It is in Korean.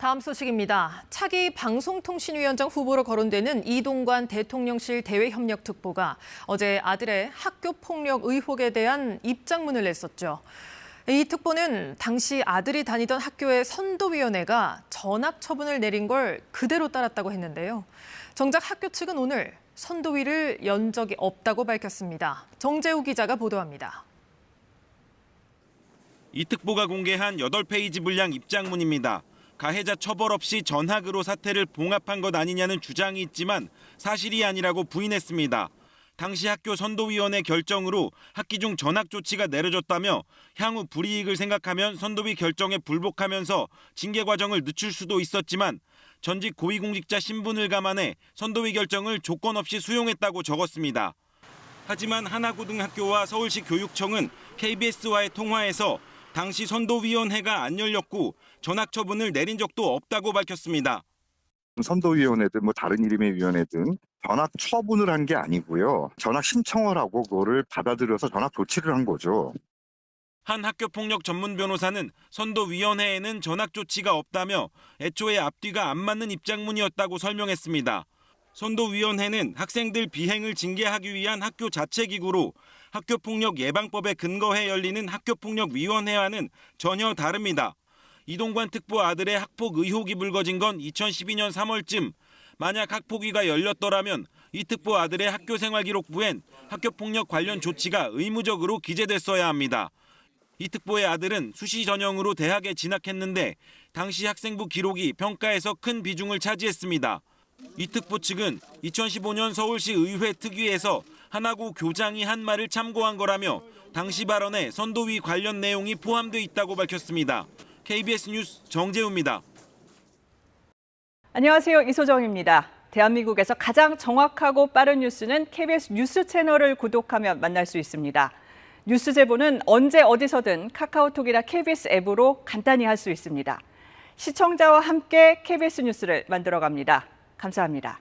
다음 소식입니다. 차기 방송통신위원장 후보로 거론되는 이동관 대통령실 대외협력특보가 어제 아들의 학교폭력 의혹에 대한 입장문을 냈었죠. 이 특보는 당시 아들이 다니던 학교의 선도위원회가 전학 처분을 내린 걸 그대로 따랐다고 했는데요. 정작 학교 측은 오늘 선도위를 연 적이 없다고 밝혔습니다. 정재우 기자가 보도합니다. 이 특보가 공개한 8페이지 분량 입장문입니다. 가해자 처벌 없이 전학으로 사태를 봉합한 것 아니냐는 주장이 있지만 사실이 아니라고 부인했습니다. 당시 학교 선도위원회 결정으로 학기 중 전학 조치가 내려졌다며 향후 불이익을 생각하면 선도위 결정에 불복하면서 징계 과정을 늦출 수도 있었지만 전직 고위공직자 신분을 감안해 선도위 결정을 조건 없이 수용했다고 적었습니다. 하지만 하나고등학교와 서울시 교육청은 KBS와의 통화에서 당시 선도위원회가 안 열렸고 전학 처분을 내린 적도 없다고 밝혔습니다. 선도위원회든 다른 이름의 위원회든 전학 처분을 한 게 아니고요. 전학 신청을 하고 그거를 받아들여서 전학 조치를 한 거죠. 한 학교폭력 전문 변호사는 선도위원회에는 전학 조치가 없다며 애초에 앞뒤가 안 맞는 입장문이었다고 설명했습니다. 선도위원회는 학생들 비행을 징계하기 위한 학교 자체 기구로 학교폭력 예방법에 근거해 열리는 학교폭력위원회와는 전혀 다릅니다. 이동관 특보 아들의 학폭 의혹이 불거진 건 2012년 3월쯤. 만약 학폭위가 열렸더라면 이 특보 아들의 학교생활기록부엔 학교폭력 관련 조치가 의무적으로 기재됐어야 합니다. 이 특보의 아들은 수시 전형으로 대학에 진학했는데 당시 학생부 기록이 평가에서 큰 비중을 차지했습니다. 이 특보 측은 2015년 서울시 의회 특위에서 하나고 교장이 한 말을 참고한 거라며 당시 발언에 선도위 관련 내용이 포함돼 있다고 밝혔습니다. KBS 뉴스 정재우입니다. 안녕하세요. 이소정입니다. 대한민국에서 가장 정확하고 빠른 뉴스는 KBS 뉴스 채널을 구독하면 만날 수 있습니다. 뉴스 제보는 언제 어디서든 카카오톡이나 KBS 앱으로 간단히 할 수 있습니다. 시청자와 함께 KBS 뉴스를 만들어갑니다. 감사합니다.